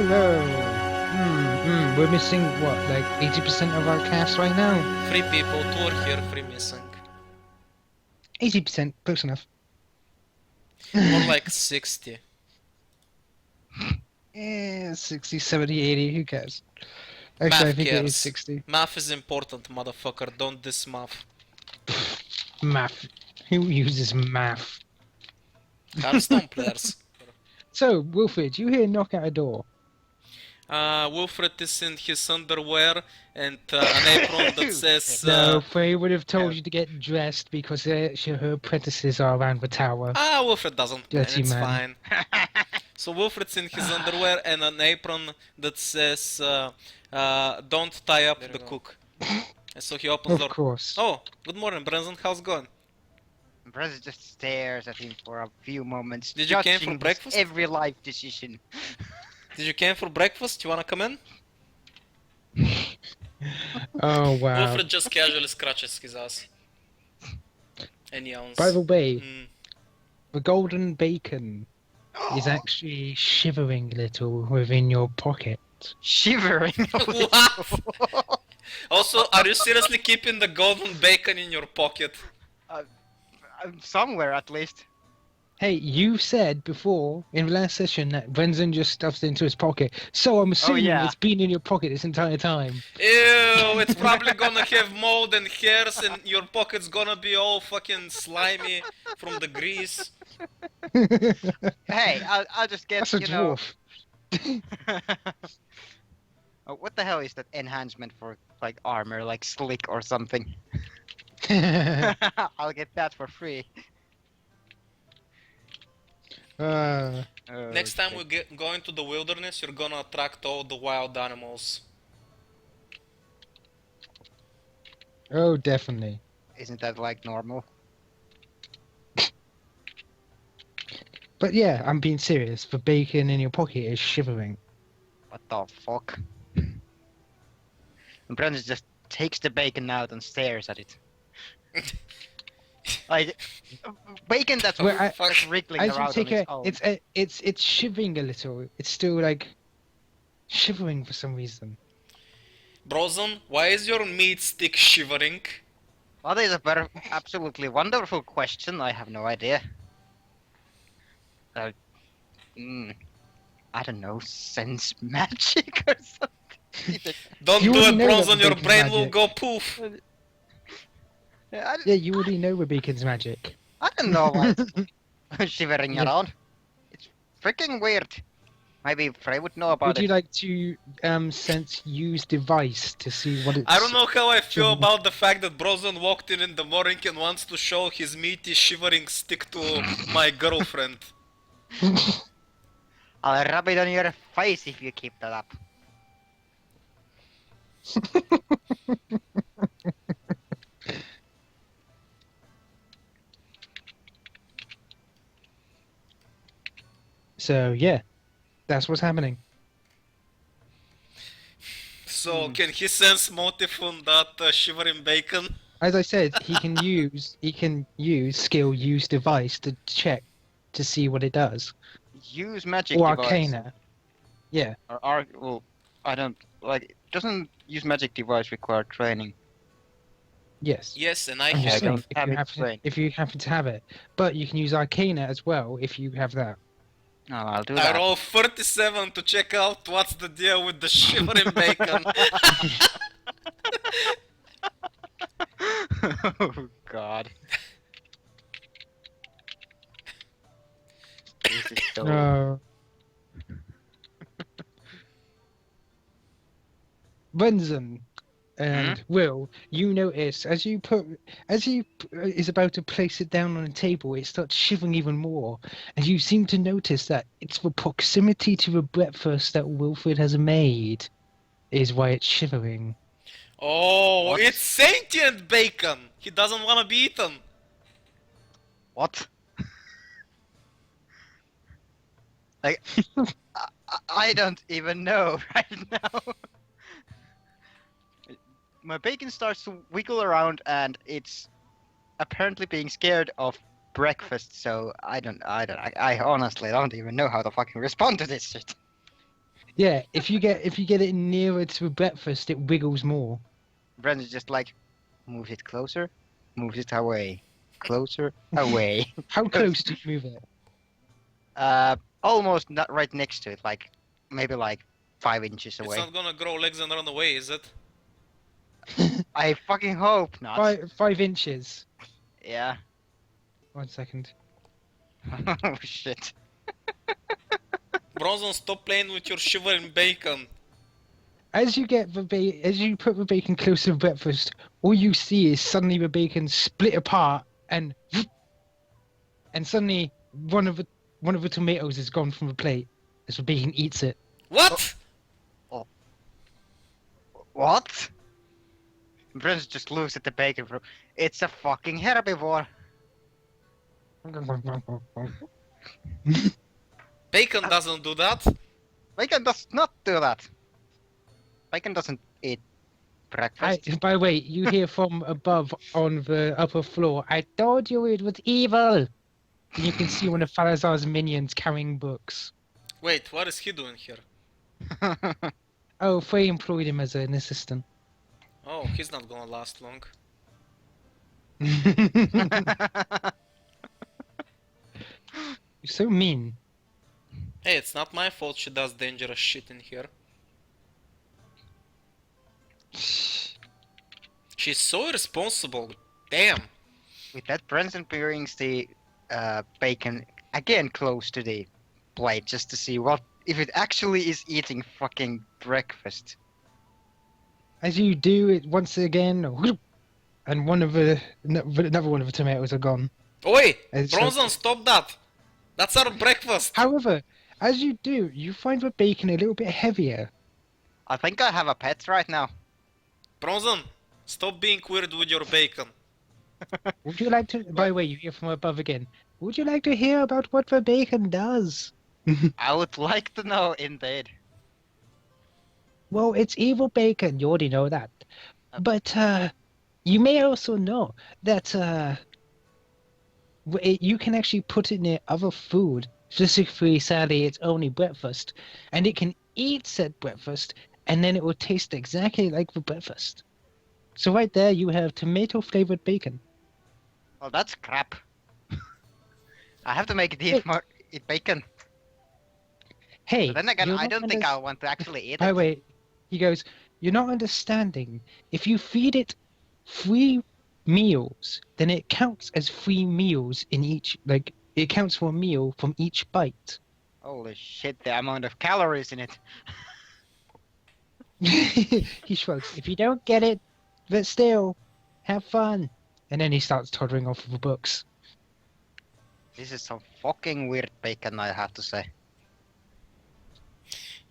no. We're missing what, like 80% of our cast right now? 3 people, 2 are here, 3 missing. 80%, close enough. More like 60. 60, 70, 80, who cares? Actually, I Math think it is cares. 60. Math is important, motherfucker. Don't diss math. Math. Who uses math? Hearthstone players. So, Wilfred, you hear a knock at a door. Wilfred is in his underwear and an apron that says... No, Frey would have told you to get dressed because her apprentices are around the tower. Wilfred doesn't, and Dirty it's man. fine. So Wilfred's in his underwear and an apron that says, don't tie up the cook. And so he opens the door. Of course. Oh, good morning, Brenzen. How's it going? Brenzen just stares at him for a few moments. Did you came judging for his breakfast? every life decision. Did you came for breakfast? You wanna come in? Oh, wow. Wilfred just casually scratches his ass. And yawns. By the way, Mm. the golden bacon is actually shivering a little within your pocket. Shivering. What? Also, are you seriously keeping the golden bacon in your pocket? Somewhere at least. Hey, you said before in the last session that Brenzen just stuffs it into his pocket, so I'm assuming yeah. it's been in your pocket this entire time. Ew, it's probably gonna have mold and hairs and your pocket's gonna be all fucking slimy from the grease. Hey, I'll just get, That's a you know... dwarf. Oh, what the hell is that enhancement for, like, armor, like slick or something? I'll get that for free. Next time we go into the wilderness, you're gonna attract all the wild animals. Oh, definitely. Isn't that, like, normal? But yeah, I'm being serious. The bacon in your pocket is shivering. What the fuck? And Brendan just takes the bacon out and stares at it. Like, bacon that's, Well, that's wriggling As you around take on its it, own. it's shivering a little. It's still like shivering for some reason. Brozon, why is your meat stick shivering? Well, that is a absolutely wonderful question. I have no idea. I don't know, sense magic or something. Don't You do it, already know that Brozon, your bacon's brain will magic. go poof. I Yeah, you already know the bacon's magic. don't know why it's shivering Yeah. around. It's freaking weird. Maybe Frey would know about Would it. you like to sense use device to see what it's? I don't know how I feel about the fact that Brozon walked in the morning and wants to show his meaty shivering stick to my girlfriend. I'll rub it on your face if you keep that up. So yeah, that's what's happening. So, can he sense motive on that shivering bacon? As I said, he can use skill use device to check to see what it does. Use magic Or device. arcana. Yeah. Or well, I don't like. Doesn't use magic device require training? Yes. Yes, and I I'm just have I don't saying, have it trained. if you happen to have it. But you can use Arcana as well if you have that. No, I'll do I that. roll 37 to check out what's the deal with the shivering bacon. Oh God. This is so... No. Brenzen and Will, you notice as he is about to place it down on the table, it starts shivering even more, and you seem to notice that it's the proximity to the breakfast that Wilfred has made is why it's shivering. Oh, What? it's sentient bacon! He doesn't want to be eaten. What? Like, I don't even know right now. My bacon starts to wiggle around and it's apparently being scared of breakfast, so I honestly don't even know how to fucking respond to this shit. Yeah, if you get it nearer to breakfast, it wiggles more. Brendan's just like, move it closer, move it away, closer, away. How close do you move it? Almost not right next to it, like maybe like 5 inches It's away. not gonna grow legs and run away, is it? I fucking hope not. 5 inches. Yeah. 1 second. Oh shit. Bronson, stop playing with your shivering bacon. As you put the bacon closer to breakfast, all you see is suddenly the bacon split apart and suddenly one of the tomatoes is gone from the plate as the bacon eats it. What? What? Brendan just looks at the bacon. It's a fucking herbivore. Bacon doesn't do that. Bacon does not do that. Bacon doesn't eat breakfast. By the way, you hear from above on the upper floor, I told you it was evil! And you can see one of Falazar's minions carrying books. Wait, what is he doing here? Oh, Frey employed him as an assistant. Oh, he's not gonna last long. You're so mean. Hey, it's not my fault she does dangerous shit in here. She's so irresponsible. Damn. With that, Brendan brings the bacon again close to the plate just to see what if it actually is eating fucking breakfast. As you do it once again, and another one of the tomatoes are gone. Oi! It's Bronson, stop that! That's our breakfast! However, as you do, you find the bacon a little bit heavier. I think I have a pet right now. Bronson, stop being weird with your bacon. Would you like to? By the way, you hear from above again. Would you like to hear about what the bacon does? I would like to know, indeed. Well, it's evil bacon. You already know that. But you may also know that you can actually put it near other food. Specifically, sadly, it's only breakfast, and it can eat said breakfast, and then it will taste exactly like the breakfast. So right there, you have tomato-flavored bacon. Well, that's crap. I have to make it eat more eat bacon. Hey, But then again, you're I not don't think I want to actually eat By the it. way, he goes, you're not understanding. If you feed it 3 meals, then it counts as 3 meals in each, like, it counts for a meal from each bite. Holy shit, the amount of calories in it. He shrugs. If you don't get it, but still, have fun. And then he starts toddling off with the books. This is some fucking weird bacon, I have to say.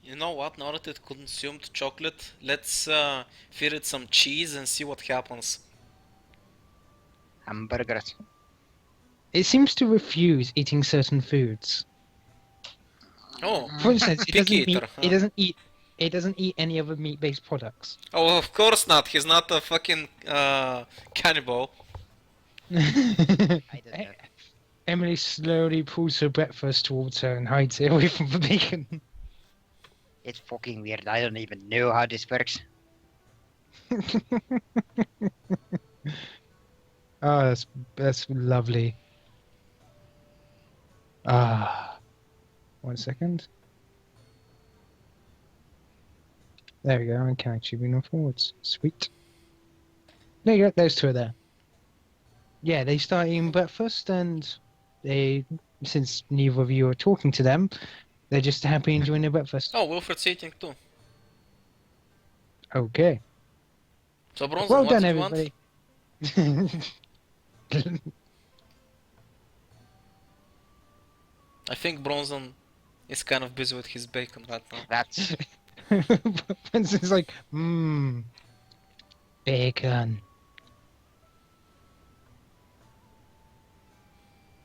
You know what, now that it consumed chocolate, let's feed it some cheese and see what happens. Hamburgers. It seems to refuse eating certain foods. Oh, For instance, Picky eater, huh? it doesn't eat any other meat-based products. oh, of course not, he's not a fucking cannibal. I don't know. Emily slowly pulls her breakfast towards her and hides it away from the bacon. It's fucking weird. I don't even know how this works. Oh, that's lovely. Ah, 1 second. There we go. I can actually move them forwards. Sweet. There you go. Those two are there. Yeah, they start eating breakfast, and since neither of you are talking to them, they're just happy enjoying their breakfast. Oh, Wilfred's eating too. Okay. So Bronson, Well what done, do you want? everybody. I think Bronson is kind of busy with his bacon right now. That's Benson's like, bacon.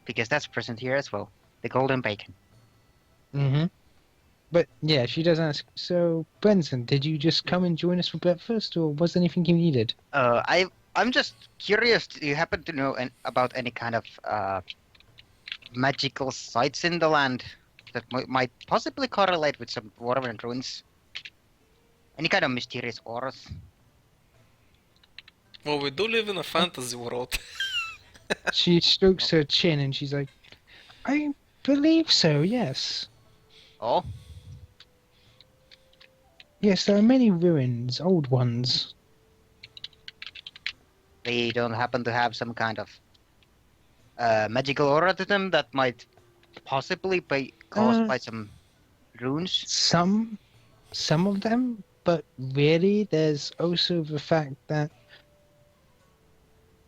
because that's present here as well. The golden bacon. Mm-hmm. But yeah, she does ask, so Brenzen, did you just come and join us for breakfast, or was there anything you needed? I'm just curious. Do you happen to know about any kind of magical sites in the land? that might possibly correlate with some dwarven runes. Any kind of mysterious auras. Well, we do live in a fantasy world. She strokes her chin and she's like, I believe so, yes. Oh, Yes, there are many ruins, old ones. they don't happen to have some kind of magical aura to them that might possibly be caused by some runes. Some of them, but really there's also the fact that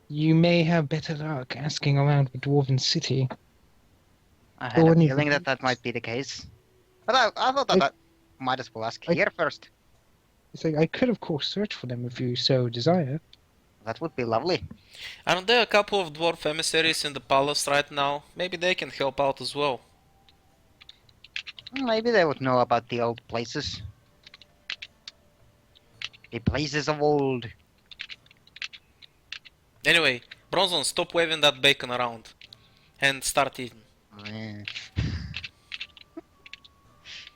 you may have better luck asking around the Dwarven City. I had Or a any- feeling that that might be the case. But I thought that I might as well ask here first. It's like, I could of course search for them if you so desire. That would be lovely. Aren't there a couple of dwarf emissaries in the palace right now? Maybe they can help out as well. Maybe they would know about the old places. The places of old. Anyway, Bronson, stop waving that bacon around. And start eating. Eh.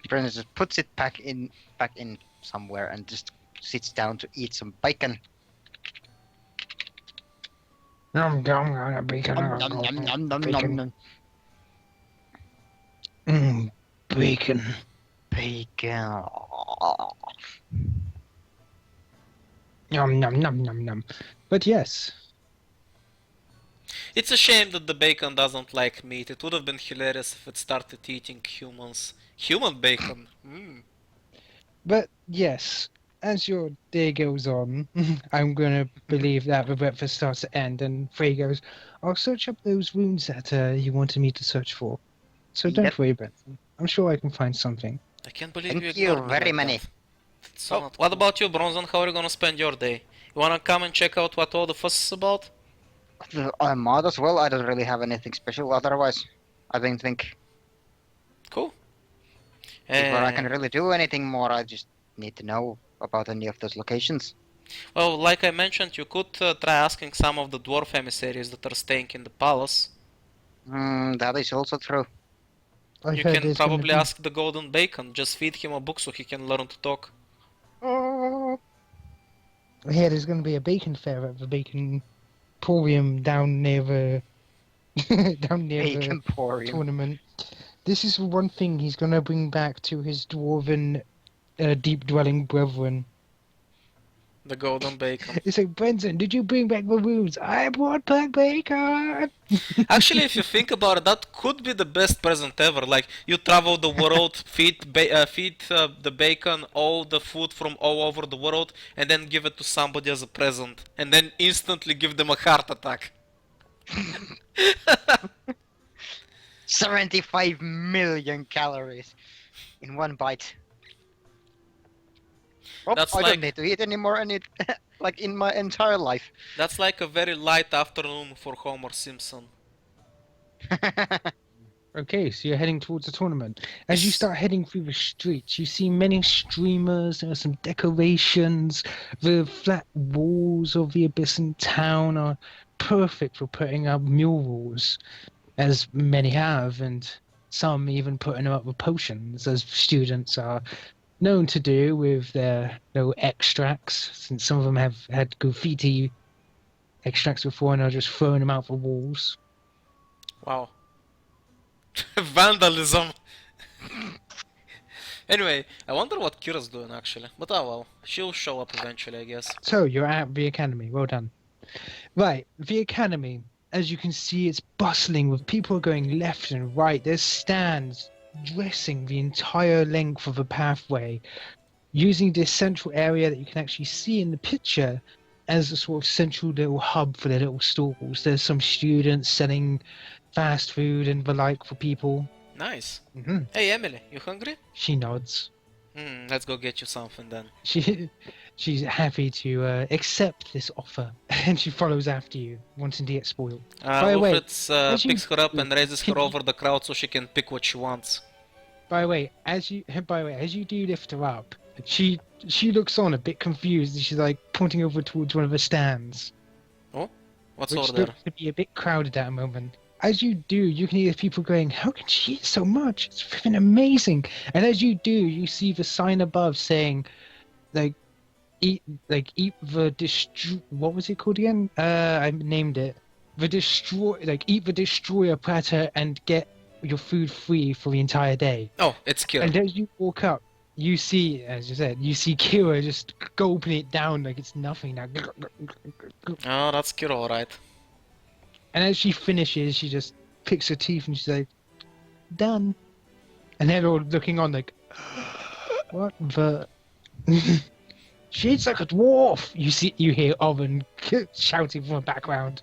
Brennan just puts it back in somewhere and just sits down to eat some bacon. Nom nom nom bacon. Nom, nom, nom, nom, nom, nom, nom. Bacon. Bacon. Nom nom nom nom nom. But yes, It's a shame that the bacon doesn't like meat. It would have been hilarious if it started eating humans. Human bacon. but yes. As your day goes on, I'm gonna believe that the breakfast starts to end, and Frey goes, I'll search up those runes that you wanted me to search for. So don't Yep. worry, Brenton. I'm sure I can find something. I can't believe Thank you you ignored me very like many. that. So, what about you, Bronson? How are you gonna spend your day? You wanna come and check out what all the fuss is about? I might as well. I don't really have anything special otherwise. I don't think Cool. before I can really do anything more. I just need to know about any of those locations. Well, like I mentioned, you could try asking some of the dwarf emissaries that are staying in the palace. That is also true. I You heard can there's gonna probably be- ask the golden bacon. Just feed him a book so he can learn to talk. I hear there's going to be a bacon fair at the Bacon Emporium down near the Bacon the Emporium. tournament. This is one thing he's going to bring back to his dwarven deep dwelling brethren. The golden bacon. It's like, Brenton, did you bring back the runes? I brought back bacon. Actually, if you think about it, that could be the best present ever. Like, you travel the world, feed the bacon, all the food from all over the world, and then give it to somebody as a present. And then instantly give them a heart attack. 75 million calories in one bite. Oh, That's I like- don't need to eat anymore, like in my entire life. That's like a very light afternoon for Homer Simpson. Okay, so you're heading towards the tournament. As you Yes. start heading through the streets, you see many streamers, there are some decorations. The flat walls of the Abyssin town are perfect for putting up murals, as many have, and some even putting up with potions, as students are known to do with their extracts, since some of them have had graffiti extracts before and are just throwing them out the walls. Wow. Vandalism! Anyway, I wonder what Kira's doing actually. But oh well, she'll show up eventually, I guess. So you're at the academy. Well done. Right, the academy. As you can see, it's bustling with people going left and right. There's stands dressing the entire length of the pathway, using this central area that you can actually see in the picture as a sort of central little hub for their little stalls. There's some students selling fast food and the like for people. Nice. hmm Hey Emily, you hungry? She nods. Let's go get you something then. She's happy to accept this offer, and she follows after you, wanting to get spoiled. By the way, Wilfred as you- picks her up and raises her Can you- over the crowd so she can pick what she wants. By the way, as you do lift her up, she looks on a bit confused, and she's like pointing over towards one of the stands, What's which over there? looks to be a bit crowded at the moment. as you do, you can hear people going, "How can she eat so much? It's freaking amazing!" And as you do, you see the sign above saying, like, "Eat the destroy." What was it called again? I named it. Eat the destroyer platter and get your food free for the entire day. Oh, it's Kira. And as you walk up, you see, as you said, Kira just gulping it down like it's nothing now. Oh, that's Kira, alright. And as she finishes, she just picks her teeth and she's like, "Done." And they're all looking on like, "What the?" She eats like a dwarf. You hear Oven shouting from the background.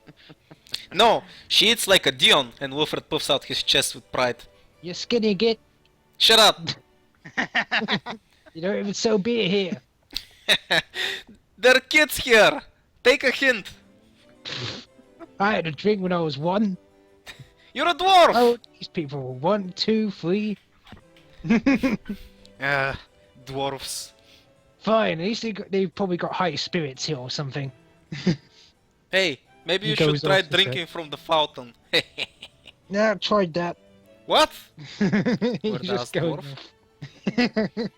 No, she eats like a Dion, and Wilfred puffs out his chest with pride. "You skinny git. Shut up! You don't even sell beer here." There are kids here! Take a hint! "I had a drink when I was 1. You're a dwarf! Oh, these people were 1, 2, 3. Dwarfs. Fine, at least they've probably got high spirits here or something." Hey, maybe He you should goes try off to say- drinking from the fountain. Nah, I've tried that. What? He Were just those goes dwarf?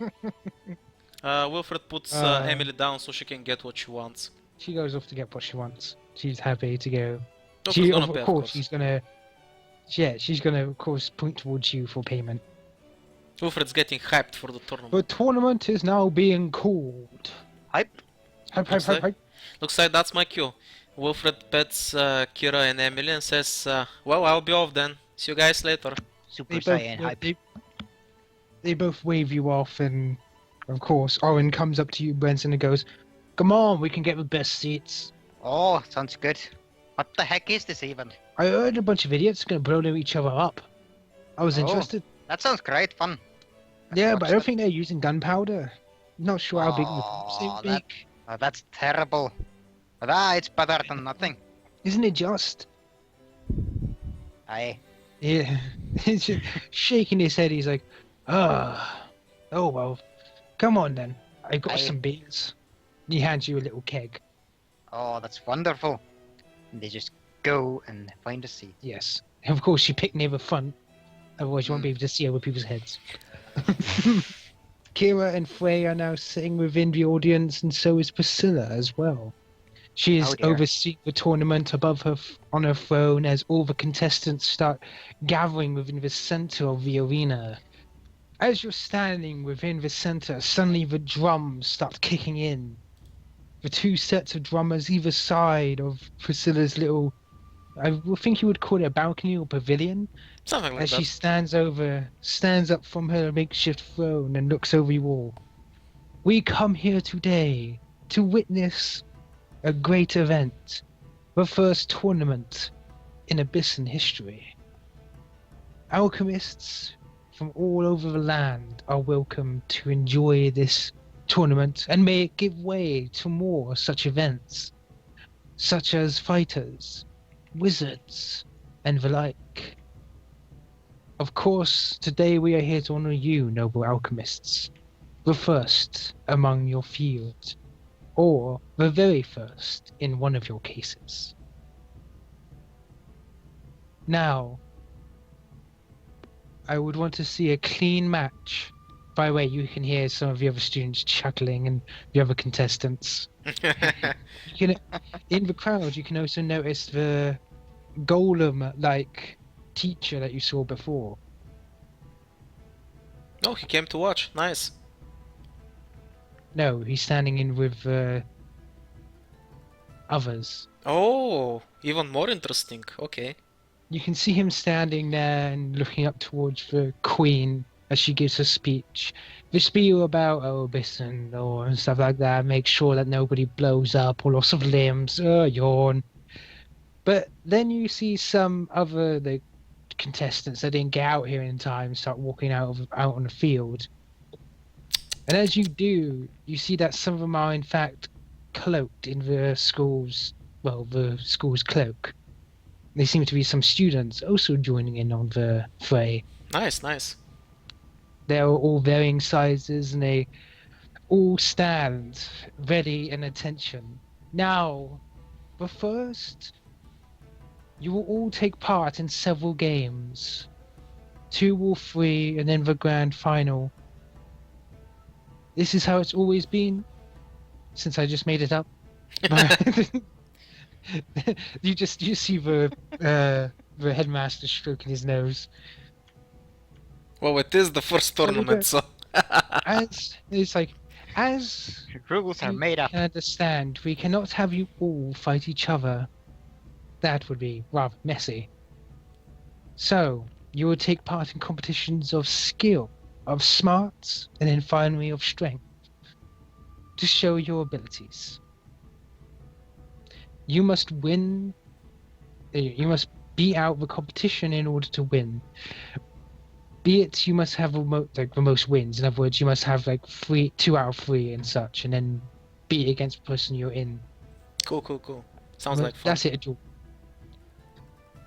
Wilfred puts Emily down so she can get what she wants. She goes off to get what she wants. She's happy to go. Wilfred's gonna pay, Of course, she's gonna of course point towards you for payment. Wilfred's getting hyped for the tournament. The tournament is now being called. Hype. Hype, hype, Looks hype, like- hype. Looks like that's my cue. Wilfred pets Kira and Emily and says, well, I'll be off then. See you guys later. Super Saiyan hype. They both wave you off, and of course, Owen comes up to you, Brenzen, and goes, "Come on, we can get the best seats." Oh, sounds good. What the heck is this even? I heard a bunch of idiots gonna blow each other up. I was Oh. interested. That sounds great fun. Yeah, watch but I don't that. think they're using gunpowder. Not sure how big the bombs they Oh, would that- make. Oh, that's terrible. But it's better than nothing. Isn't it just? Aye. Yeah. He's just shaking his head. He's like, oh well. Come on then. I got Aye. some beers. He hands you a little keg. Oh, that's wonderful. And they just go and find a seat. Yes. And of course, you pick near the front. Otherwise, you won't be able to see over people's heads. Kira and Frey are now sitting within the audience, and so is Priscilla as well. She is Oh, dear. overseeing the tournament above her on her throne as all the contestants start gathering within the center of the arena. As you're standing within the center, suddenly the drums start kicking in. The two sets of drummers either side of Priscilla's little, I would think you would call it a balcony or pavilion, Something like as that. she stands up from her makeshift throne and looks over you all. "We come here today to witness a great event, the first tournament in Abyssin history. Alchemists from all over the land are welcome to enjoy this tournament, and may it give way to more such events, such as fighters, wizards, and the like. Of course, today we are here to honor you, noble alchemists, the first among your field, or the very first in one of your cases. Now, I would want to see a clean match. By the way, you can hear some of the other students chuckling and the other contestants. You can, in the crowd, you can also notice the golem-like teacher that you saw before. Oh, he came to watch. Nice. No, he's standing in with others. Oh, even more interesting. Okay. You can see him standing there and looking up towards the queen as she gives her speech. The spiel about Abyssin and stuff like that. Make sure that nobody blows up or loss of limbs. Yawn. But then you see some other contestants that didn't get out here in time start walking out on the field. And as you do, you see that some of them are in fact cloaked in the school's cloak. There seem to be some students also joining in on the fray. Nice, nice. They're all varying sizes and they all stand ready and attention. Now, the first You will all take part in several games. 2 or 3, and then the grand final. This is how it's always been, since I just made it up. But you see the headmaster stroking his nose. Well, it is the first tournament, so... As it's like, as Rules are you made up. can understand, we cannot have you all fight each other. That would be rather messy. So you will take part in competitions of skill, of smarts, and then finally of strength to show your abilities. You must win. You must beat out the competition in order to win. Be it you must have the most wins. In other words, you must have like 2 out of 3 and such, and then beat against the person you're in. Cool. Sounds like fun. That's it.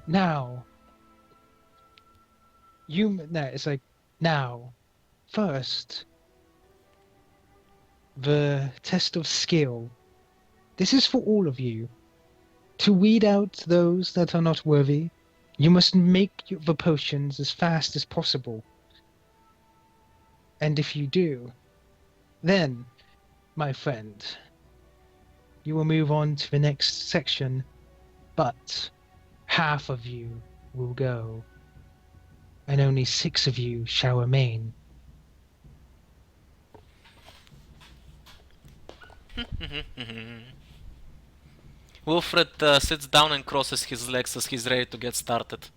Now, it's like now. First, the test of skill. This is for all of you. To weed out those that are not worthy, you must make the potions as fast as possible. And if you do, then, my friend, you will move on to the next section, but half of you will go, and only 6 of you shall remain. Wilfred sits down and crosses his legs as he's ready to get started.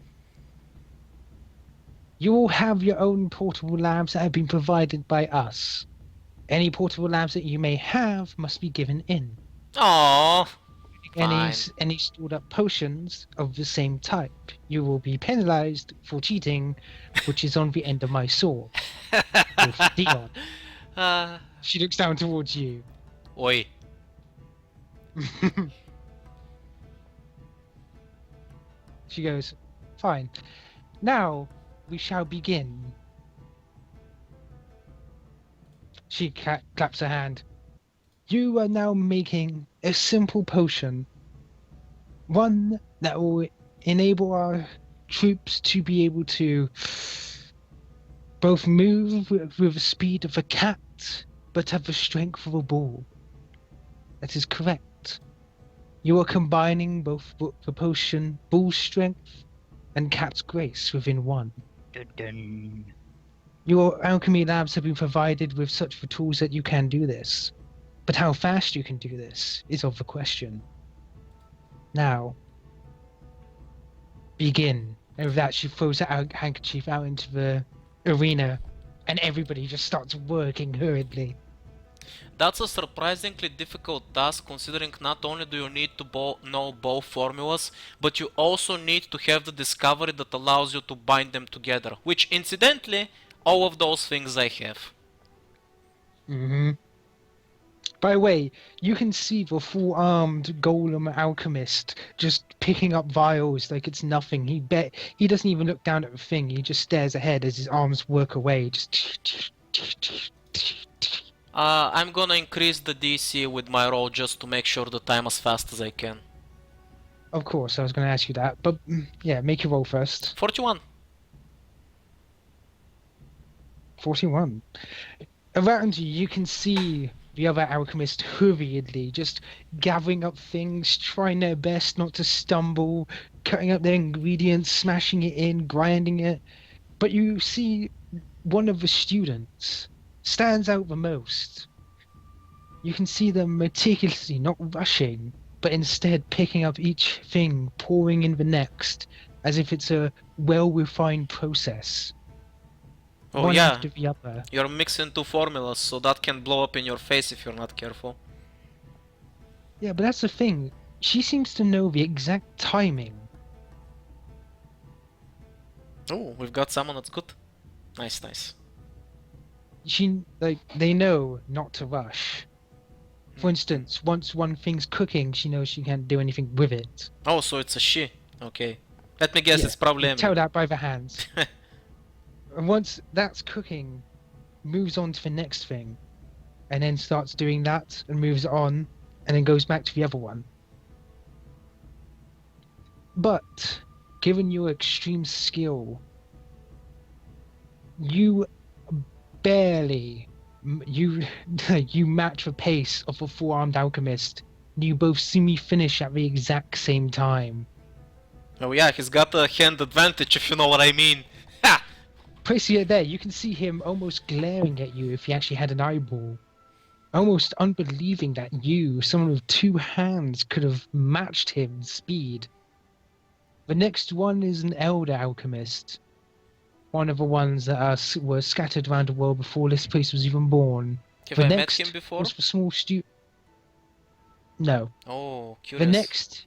You all have your own portable labs that have been provided by us. Any portable labs that you may have must be given in. Aww. Fine. Any stored up potions of the same type, you will be penalized for cheating, which is on the end of my sword. With Dion. She looks down towards you. Oi. She goes, fine. Now we shall begin. She claps her hand. You are now making a simple potion. One that will enable our troops to be able to both move with the speed of a cat, but have the strength of a bull. That is correct. You are combining both the potion bull strength and cat's grace within one. Dun dun. Your alchemy labs have been provided with such the tools that you can do this. But how fast you can do this is of the question. Now, begin. And with that, she throws her handkerchief out into the arena, and everybody just starts working hurriedly. That's a surprisingly difficult task, considering not only do you need to know both formulas, but you also need to have the discovery that allows you to bind them together, which incidentally, all of those things I have. By the way, you can see the full-armed golem alchemist just picking up vials like it's nothing. He doesn't even look down at the thing. He just stares ahead as his arms work away. Just. I'm gonna increase the DC with my roll just to make sure that I'm as fast as I can. Of course, I was going to ask you that, but yeah, make your roll first. 41. 41. Around you, you can see the other alchemist hurriedly just gathering up things, trying their best not to stumble, cutting up their ingredients, smashing it in, grinding it. But you see one of the students stands out the most. You can see them meticulously, not rushing, but instead picking up each thing, pouring in the next, as if it's a well-refined process. Oh One yeah, after the other. you're mixing 2 formulas, so that can blow up in your face if you're not careful. Yeah, but that's the thing. She seems to know the exact timing. Oh, we've got someone that's good. Nice. They know not to rush. For instance, once one thing's cooking, she knows she can't do anything with it. Oh, so it's a she. Okay. Let me guess, Yeah, it's probably you Emily. tell that by the hands. And once that's cooking, moves on to the next thing, and then starts doing that and moves on, and then goes back to the other one. But given your extreme skill, you barely you you match the pace of a four-armed alchemist. You both see me finish at the exact same time. Oh yeah, he's got a hand advantage, if you know what I mean. Ha! Placing it there, you can see him almost glaring at you if he actually had an eyeball. Almost unbelieving that you, someone with two hands, could have matched him speed. The next one is an elder alchemist. One of the ones that were scattered around the world before this place was even born. Have The I met next him before? was the small No. Oh, The curious.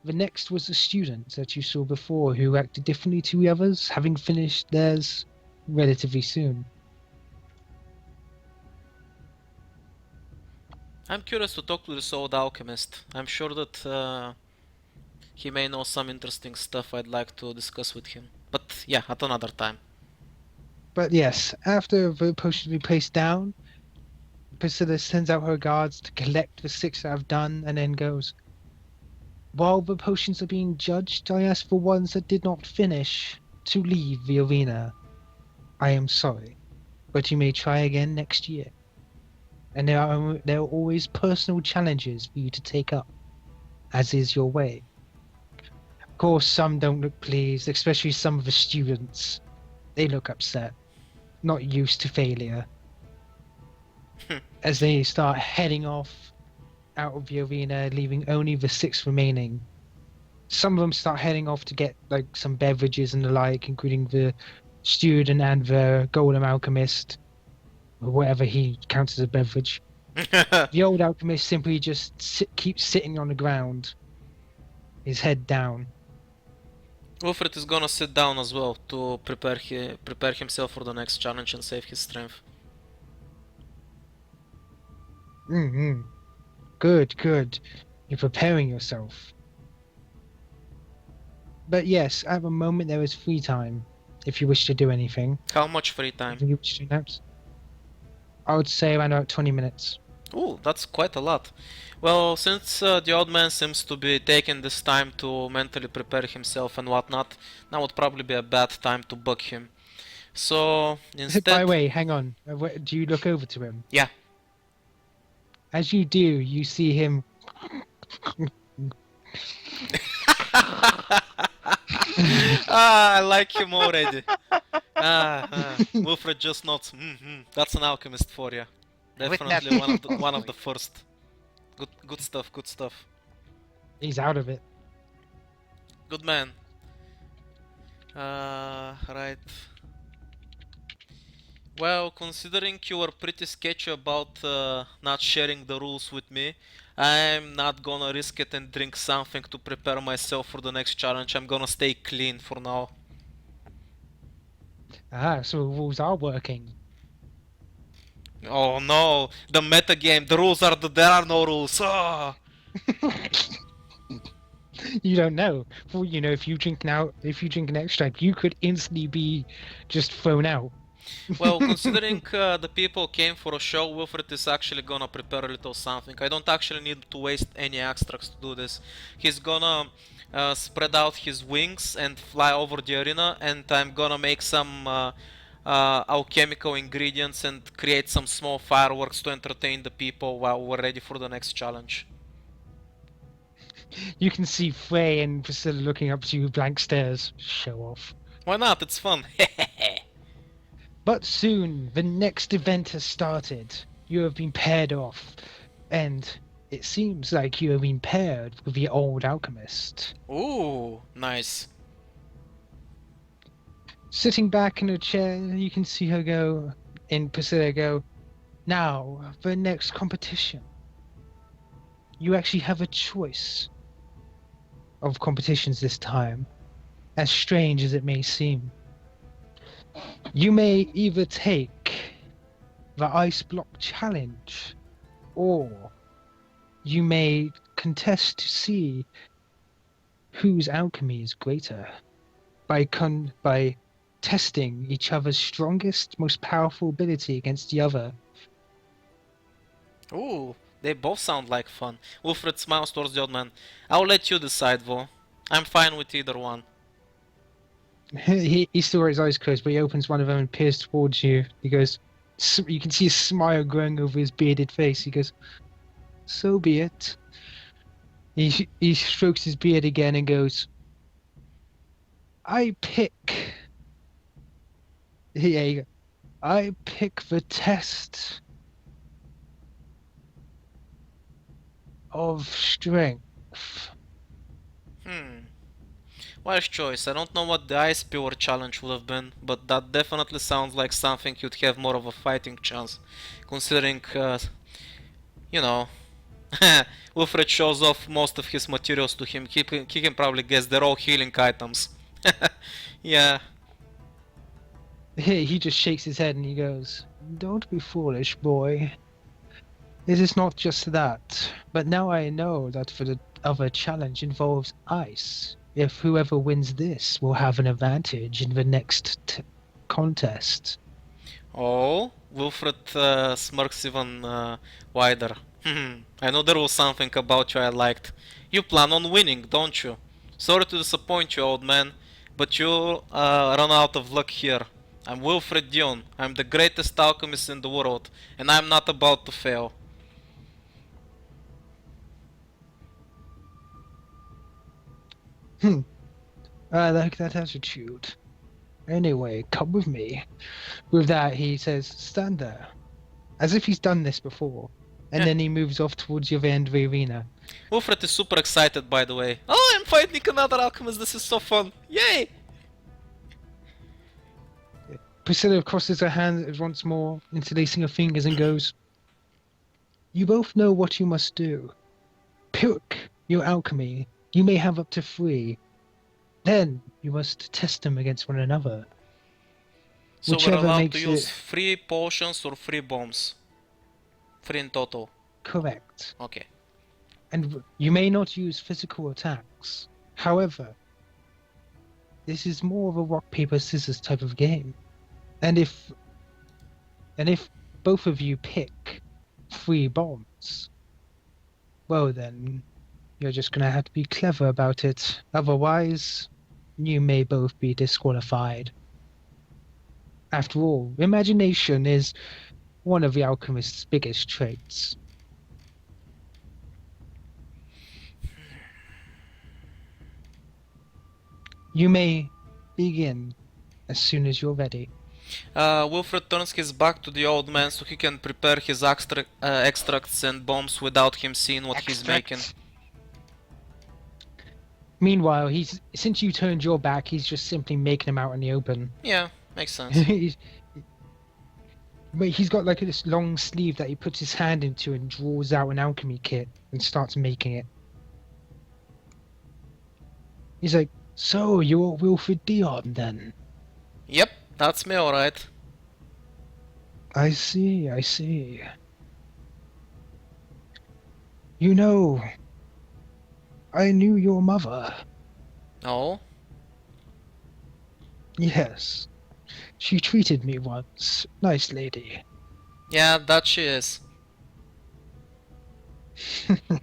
next was the student that you saw before who acted differently to the others, having finished theirs relatively soon. I'm curious to talk to this old alchemist. I'm sure that he may know some interesting stuff I'd like to discuss with him. But yeah, at another time. But yes, after the potion be placed down, Priscilla sends out her guards to collect the six that have done and then goes, "While the potions are being judged, I ask for ones that did not finish to leave the arena. I am sorry, but you may try again next year. And there are always personal challenges for you to take up, as is your way. Of course, some don't look pleased, especially some of the students. They look upset, not used to failure. As they start heading off out of the arena, leaving only the six remaining. Some of them start heading off to get like some beverages and the like, including the student and the golem alchemist, or whatever he counts as a beverage. The old alchemist simply just keeps sitting on the ground, his head down. Wilfred is gonna sit down as well to prepare himself for the next challenge and save his strength. Mm-hmm. Good, good. You're preparing yourself. But yes, at the moment there is free time, if you wish to do anything. How much free time? Anything you wish to announce? I would say around about 20 minutes. Ooh, that's quite a lot. Well, since the old man seems to be taking this time to mentally prepare himself and whatnot, now would probably be a bad time to bug him. So, instead... By the way, hang on. Do you look over to him? Yeah. As you do, you see him... I like him already. Wilfred just nods. That's an alchemist for you. Definitely one of the first. Good stuff, good stuff. He's out of it. Good man. Right. Well, considering you were pretty sketchy about not sharing the rules with me, I'm not gonna risk it and drink something to prepare myself for the next challenge. I'm gonna stay clean for now. So the rules are working. Oh no, the metagame, the rules are there are no rules. Oh. You don't know. Well, you know, if you drink an extract, you could instantly be just thrown out. Well, considering the people came for a show, Wilfred is actually gonna prepare a little something. I don't actually need to waste any extracts to do this. He's gonna spread out his wings and fly over the arena, and I'm gonna make some alchemical ingredients and create some small fireworks to entertain the people while we're ready for the next challenge. You can see Frey and Priscilla looking up to you with blank stares. Show off. Why not? It's fun. But soon, the next event has started. You have been paired off, and it seems like you have been paired with the old alchemist. Ooh, nice. Sitting back in a chair, you can see her go, and Priscilla go, "Now, the next competition. You actually have a choice of competitions this time, as strange as it may seem. You may either take the ice block challenge, or you may contest to see whose alchemy is greater by testing each other's strongest, most powerful ability against the other." Ooh, they both sound like fun. Wilfred smiles towards the old man. I'll let you decide, though. I'm fine with either one. He still got his eyes closed, but he opens one of them and peers towards you. He goes, you can see a smile growing over his bearded face. He goes, "So be it." He strokes his beard again and goes, "I pick." Yeah, I pick the test of strength. Wise choice. I don't know what the ice peeler challenge would have been, but that definitely sounds like something you'd have more of a fighting chance, considering, you know, Wilfred shows off most of his materials to him. He can probably guess they're all healing items. Yeah. He just shakes his head and he goes, "Don't be foolish, boy. It is not just that, but now I know that for the other challenge involves ice. If whoever wins this will have an advantage in the next contest." Oh, Wilfred smirks even wider. I know there was something about you I liked. You plan on winning, don't you? Sorry to disappoint you, old man, but you run out of luck here. I'm Wilfred Dion. I'm the greatest alchemist in the world, and I'm not about to fail. I like that attitude. Anyway, come with me. With that, he says, "Stand there," as if he's done this before, and Yeah. then he moves off towards the other end of the arena. Wilfred is super excited, by the way. Oh, I'm fighting another alchemist. This is so fun. Yay! Priscilla crosses her hands once more, interlacing her fingers, and goes, "You both know what you must do. Pick your alchemy. You may have up to 3. Then you must test them against one another. So we're Whichever allowed makes to use it 3 potions or 3 bombs. 3 in total. correct. Okay. And you may not use physical attacks. However, this is more of a rock, paper, scissors type of game. And if both of you pick 3 bombs, well then, you're just gonna have to be clever about it. Otherwise, you may both be disqualified. After all, imagination is one of the alchemist's biggest traits. You may begin as soon as you're ready. Wilfred turns his back to the old man so he can prepare his extracts and bombs without him seeing what he's making. Extracts. Meanwhile, since you turned your back, he's just simply making them out in the open. Yeah, makes sense. But he's got like this long sleeve that he puts his hand into and draws out an alchemy kit and starts making it. He's like, "So you're Wilfred Dion then?" Yep, that's me alright. I see, I see. You know, I knew your mother. Oh? Yes. She treated me once. Nice lady. Yeah, that she is.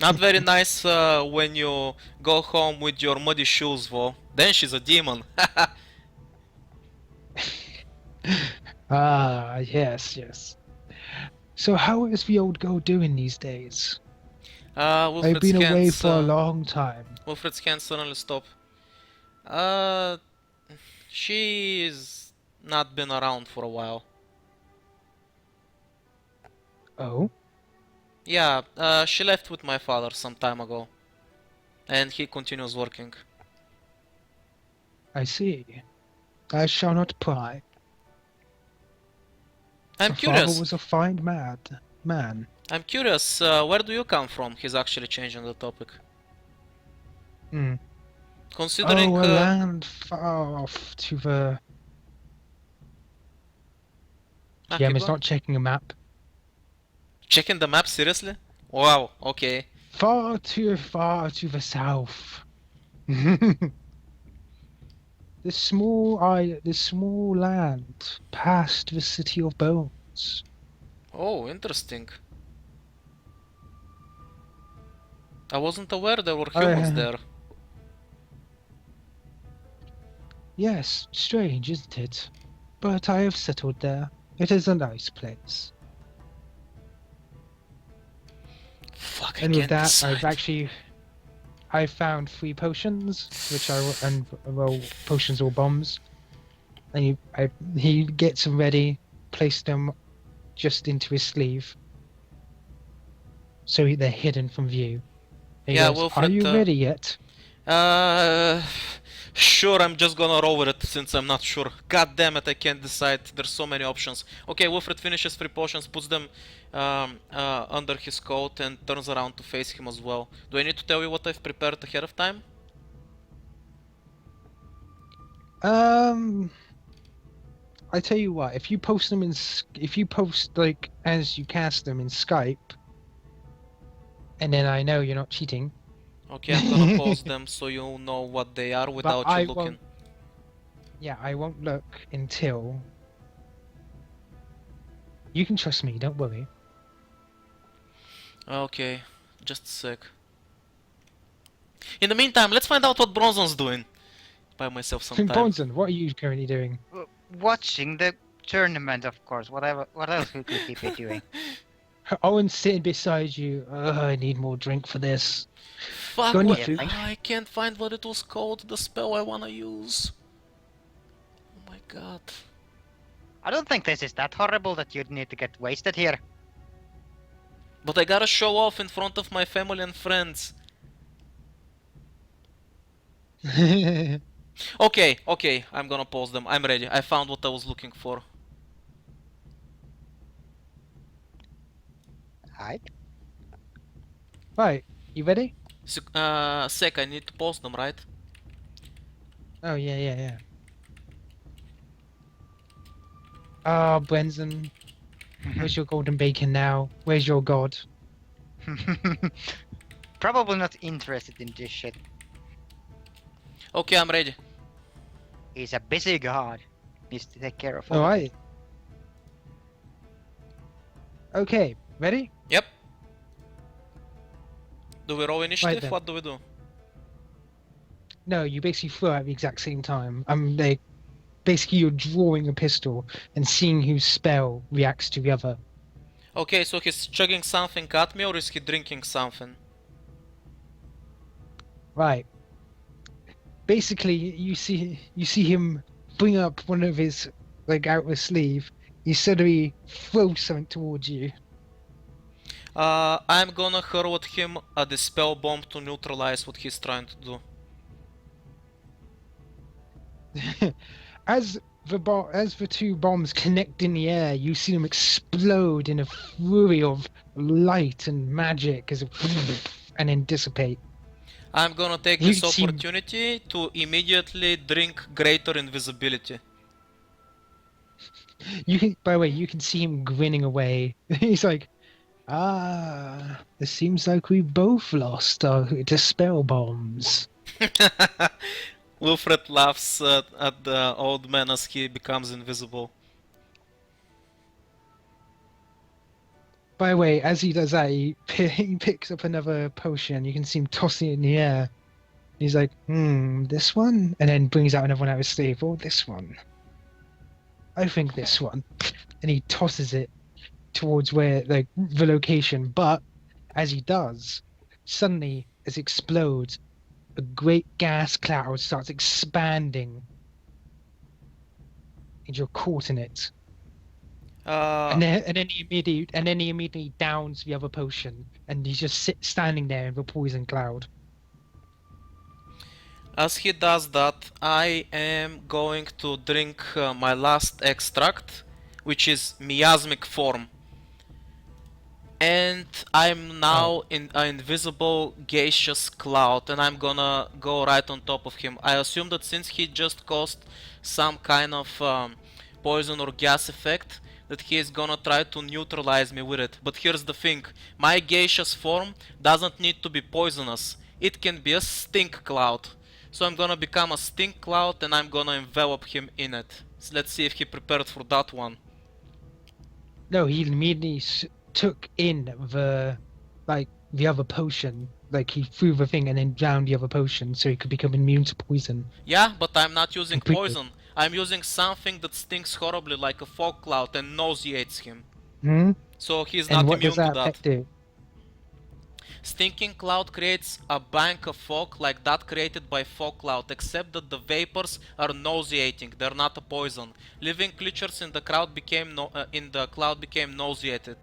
Not very nice when you go home with your muddy shoes, though. Then she's a demon. Ah, yes, yes. So how is the old girl doing these days? I've Wilfred's been away hands, for a long time. Wilfred's hands suddenly stop. She's not been around for a while. Oh? Yeah, she left with my father some time ago. And he continues working. I see. I shall not pry. I'm Your curious. father was a fine man. I'm curious, where do you come from? He's actually changing the topic. Hmm. Considering... Oh, a land far off to the... keep GM is going. not checking a map. Checking the map, seriously? Wow, okay. Far to the south. The small land past the city of bones. Oh, interesting. I wasn't aware there were humans there. Yes, strange, isn't it? But I have settled there. It is a nice place. Fuck, I And with can't that, decide. I found 3 potions, which potions or bombs. And he gets them ready, place them just into his sleeve, so they're hidden from view. And he Yeah, goes, "Are Wilfred, you ready yet?" uh, sure, I'm just gonna roll with it since I'm not sure. God damn it, I can't decide. There's so many options. Okay, Wilfred finishes 3 potions, puts them under his coat, and turns around to face him as well. Do I need to tell you what I've prepared ahead of time? I tell you what, if you post them if you post like as you cast them in Skype, and then I know you're not cheating. Okay, I'm gonna pause them so you'll know what they are But without you I looking. won't. Yeah, I won't look until. You can trust me. Don't worry. Okay, just a sec. In the meantime, let's find out what Bronzon's doing. By myself some time. Bronson, what are you currently doing? Watching the tournament, of course. Whatever. What else would he be doing? Owen's sitting beside you. I need more drink for this. Fuck, Got any what? food? I can't find what it was called, the spell I wanna use. Oh my god. I don't think this is that horrible that you'd need to get wasted here. But I gotta show off in front of my family and friends. Okay, I'm gonna pause them. I'm ready. I found what I was looking for. Right. Right, you ready? Sec, I need to pause them, right? Oh yeah. Ah, Brenzen, where's your golden bacon now? Where's your god? Probably not interested in this shit. Okay, I'm ready. He's a busy god. Needs to take care of all All of right. it. Okay, ready? Yep. Do we roll initiative? then. What do we do? No, you basically throw at the exact same time. Basically you're drawing a pistol and seeing whose spell reacts to the other. Okay, so he's chugging something at me or is he drinking something? Right. Basically, you see him bring up one of his outer sleeve. He suddenly throws something towards you. I'm gonna hurl at him a dispel bomb to neutralize what he's trying to do. As the 2 bombs connect in the air, you see them explode in a fury of light and magic and then dissipate. I'm gonna take You this see- opportunity to immediately drink greater invisibility. By the way, you can see him grinning away. He's like, it seems like we both lost our dispel bombs. Wilfred laughs at the old man as he becomes invisible. By the way, as he does that, he picks up another potion. You can see him tossing it in the air. He's like, this one? And then brings out another one out of his sleeve. Oh, this one. I think this one. And he tosses it towards where, the location. But, as he does, suddenly, as it explodes, a great gas cloud starts expanding. And you're caught in it. And then he immediately downs the other potion, and he's just standing there in the poison cloud. As he does that, I am going to drink my last extract, which is miasmic form. And I'm now in an invisible gaseous cloud, and I'm gonna go right on top of him. I assume that since he just caused some kind of poison or gas effect, that he is gonna try to neutralize me with it. But here's the thing, my gaseous form doesn't need to be poisonous. It can be a stink cloud. So I'm gonna become a stink cloud and I'm gonna envelop him in it. So let's see if he prepared for that one. No, he immediately took in the other potion Like he threw the thing and then drowned the other potion, so he could become immune to poison. Yeah, but I'm not using Completely. poison. I'm using something that stinks horribly like a fog cloud and nauseates him. Hmm? So he's And not what does immune to that that. effect do? Stinking cloud creates a bank of fog like that created by fog cloud, except that the vapors are nauseating. They're not a poison. Living creatures in the cloud became nauseated.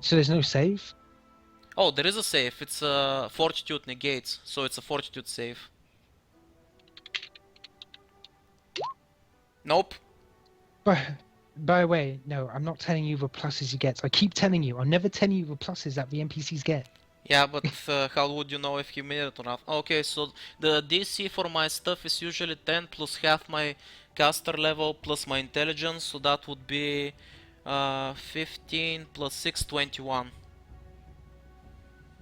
So there's no save? Oh, there is a save. It's a fortitude negates, so it's a fortitude save. Nope. By the way, no, I'm not telling you the pluses he gets. I keep telling you, I'm never telling you the pluses that the NPCs get. Yeah, but how would you know if he made it or not? Okay, so the DC for my stuff is usually 10 plus half my caster level plus my intelligence, so that would be 15 plus 6, 21.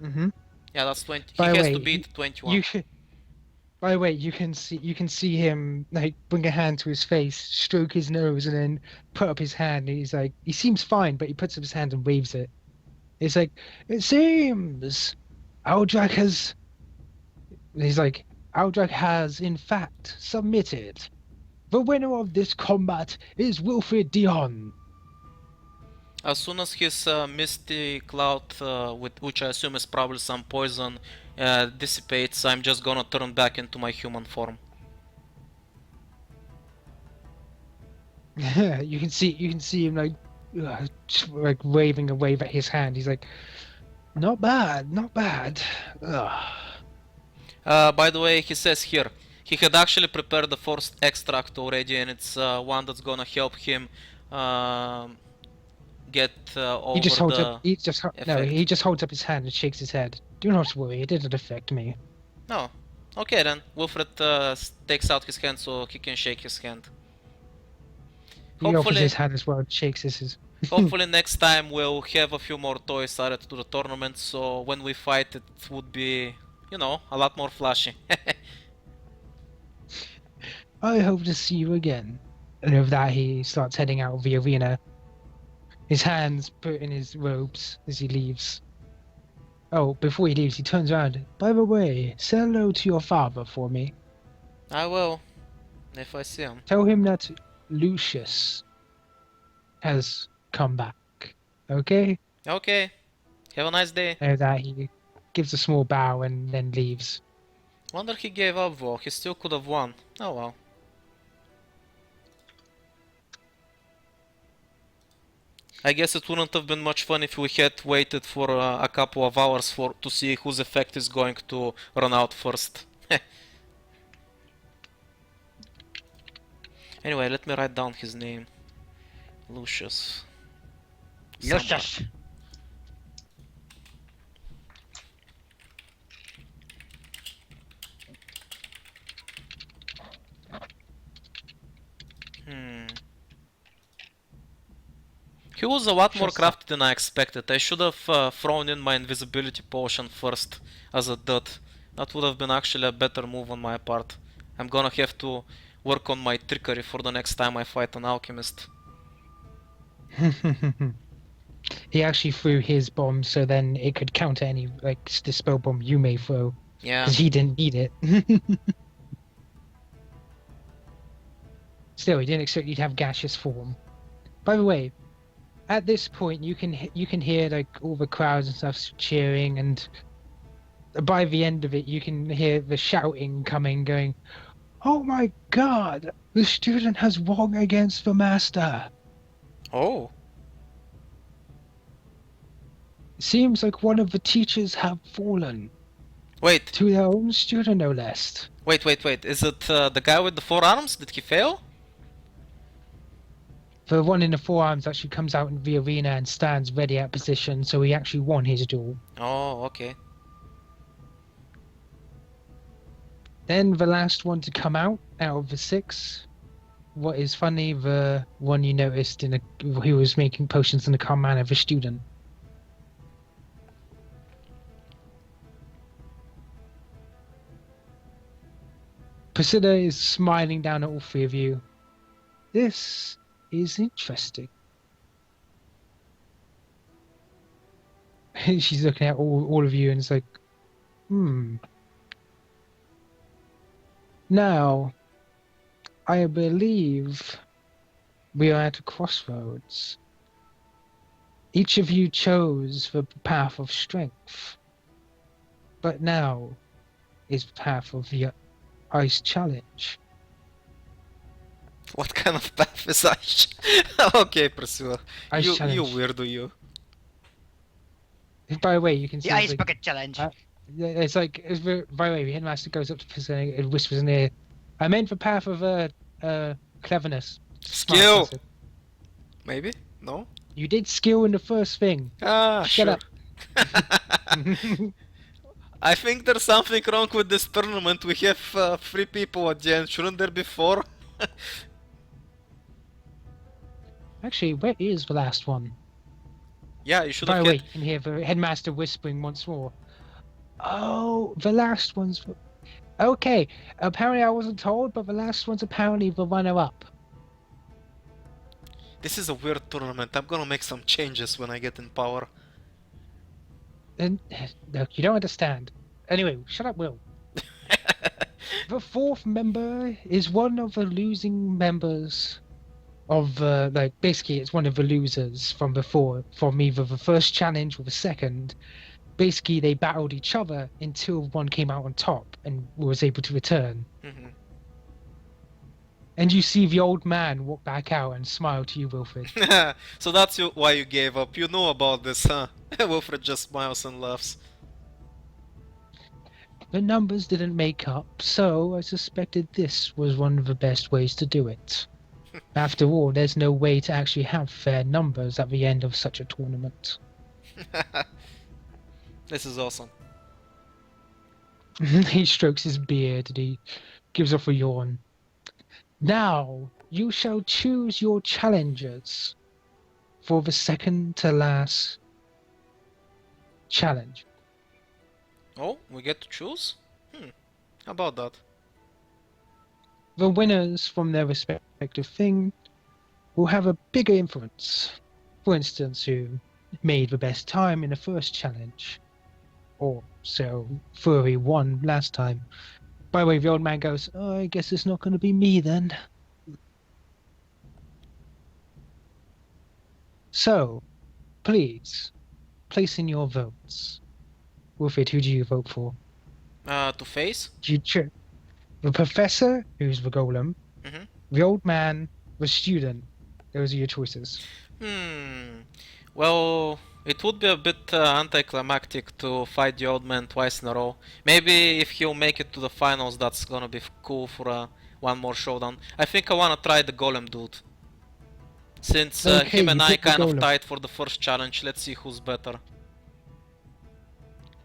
Mm-hmm. Yeah, that's 20. By He the has way, to beat 21. by the way, you can see him like bring a hand to his face, stroke his nose, and then put up his hand. And he's like, he seems fine, but he puts up his hand and waves it. It's like, it seems Aldrak has. He's like, Aldrak has in fact submitted. The winner of this combat is Wilfred Dion. As soon as his misty cloud, with which I assume is probably some poison, dissipates, I'm just gonna turn back into my human form. You can see him like waving a wave at his hand. He's like, not bad, not bad. Ugh. By the way, he says here, he had actually prepared the first extract already, and it's one that's gonna help him get over He just holds the up. He just no. effect. He just holds up his hand and shakes his head. Do not worry, it didn't affect me. No. Okay then, Wilfred takes out his hand so he can shake his hand. He offers Hopefully, his hand as well and shakes his. hopefully next time we'll have a few more toys added to the tournament, so when we fight it would be, you know, a lot more flashy. I hope to see you again. And with that, he starts heading out of the arena. His hands put in his robes as he leaves. Oh, before he leaves, he turns around. By the way, say hello to your father for me. I will, if I see him. Tell him that Lucius has come back. Okay? Okay, have a nice day. And with that, he gives a small bow and then leaves. Wonder he gave up though, he still could have won. Oh well. I guess it wouldn't have been much fun if we had waited for a couple of hours to see whose effect is going to run out first. Anyway, let me write down his name. Lucius. Lucius. He was a lot more Just crafty than I expected. I should have thrown in my invisibility potion first as a dot. That would have been actually a better move on my part. I'm gonna have to work on my trickery for the next time I fight an alchemist. He actually threw his bomb so then it could counter any the spell bomb you may throw. Yeah. Because he didn't need it. Still, he didn't expect you to have gaseous form. By the way, at this point you can hear like all the crowds and stuff cheering, and by the end of it you can hear the shouting coming, going, "Oh my God! The student has won against the master." Oh. Seems like one of the teachers have fallen. Wait. To their own student, no less. Wait. Is it the guy with the 4 arms? Did he fail? The one in the forearms actually comes out in the arena and stands ready at position, so he actually won his duel. Oh, okay. Then the last one to come out of the 6. What is funny, the one you noticed who was making potions in the calm manner of a student. Priscilla is smiling down at all 3 of you. This is interesting. She's looking at all of you and it's like, Now, I believe we are at a crossroads. Each of you chose the path of strength, but now is the path of the ice challenge. What kind of path is ice? Okay, Priscilla. Ice You challenge. weirdo, you. By the way, you can see The ice like, bucket challenge. it's like by the way, the headmaster goes up to Priscilla and whispers in the ear, I meant the path of cleverness. Smart Skill! person. Maybe? No? You did skill in the first thing. Ah, Shut sure. up. I think there's something wrong with this tournament. We have 3 people at the end. Shouldn't there be 4? Actually, where is the last one? Yeah, you should By have the way, get... you can hear the headmaster whispering once more. Oh, the last one's... Okay, apparently I wasn't told, but the last one's apparently the runner-up. This is a weird tournament. I'm gonna make some changes when I get in power. And look, you don't understand. Anyway, shut up, Will. The 4th member is one of the losing members of, like, basically it's one of the losers from before, from either the first challenge or the second. Basically, they battled each other until one came out on top and was able to return. And you see the old man walk back out and smile to you, Wilfred. So that's why you gave up. You know about this, huh? Wilfred just smiles and laughs. The numbers didn't make up, so I suspected this was one of the best ways to do it. After all, there's no way to actually have fair numbers at the end of such a tournament. This is awesome. He strokes his beard and he gives off a yawn. Now, you shall choose your challengers for the second to last challenge. Oh, we get to choose? How about that? The winners from their respective thing will have a bigger influence. For instance, who made the best time in the first challenge. Or so Furry won last time. By the way, the old man goes, oh, I guess it's not going to be me then. So, please, place in your votes. Wilfred, who do you vote for? To face? Do you choose the professor, who's the golem, the old man, the student? Those are your choices. Well, it would be a bit anticlimactic to fight the old man twice in a row. Maybe if he'll make it to the finals, that's gonna be cool for one more showdown. I think I wanna try the golem dude. Since Okay, him and you I pick the kind of golem. tied for the first challenge, let's see who's better.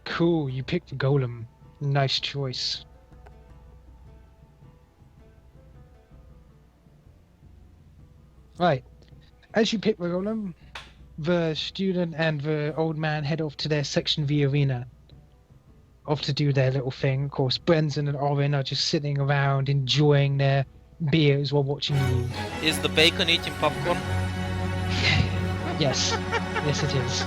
Cool, you picked the golem. Nice choice. Right. As you pick the golem, the student and the old man head off to their section of the arena. Off to do their little thing. Of course, Brenzen and Orin are just sitting around enjoying their beers while watching you. Is the bacon eating popcorn? Yes. Yes, it is.